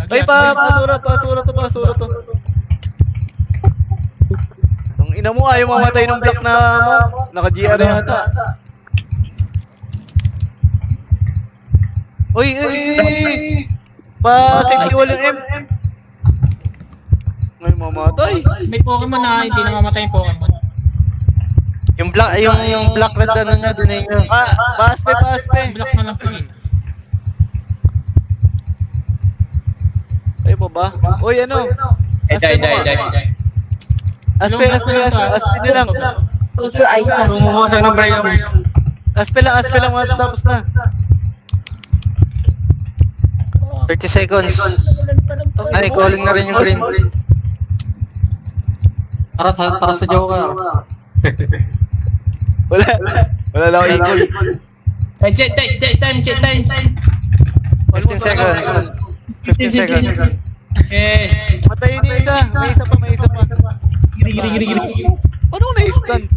Ay, basura to. Ang ina mo, ayaw mamatay ng block na mo. Naka-GR yata. Uy! Pa-safety wall yung M. Ay, mamatay. May Pokemon na hindi namamatay yung Pokemon. Yung black red ano nyo, dinay nyo. Paspe. Block na lang sige. Ay, pa ba? Uy, ano? Die. Aspe din lang. Close your eyes na. Bumubuhay ng brain. Aspe lang, tapos na. 30 seconds. Ay, calling na rin yung green. Tara sa Joker. Wala lang ako equal. Jet time. 15 seconds. 15 seconds. Matayin niya isa. May isa pa. Giri. Paano ko na-stun?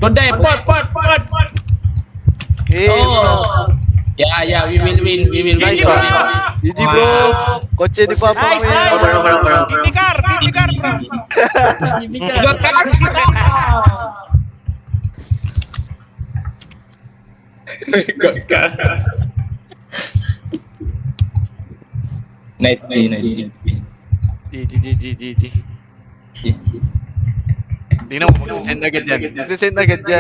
Gonday, pot. Yeah, we will win. Nice one. GG bro. Kotse di Papa. Nice. Tipikar, bro. Igot ka lang kita. Nice G. GG. Tingnan mo, magsisend agad yan.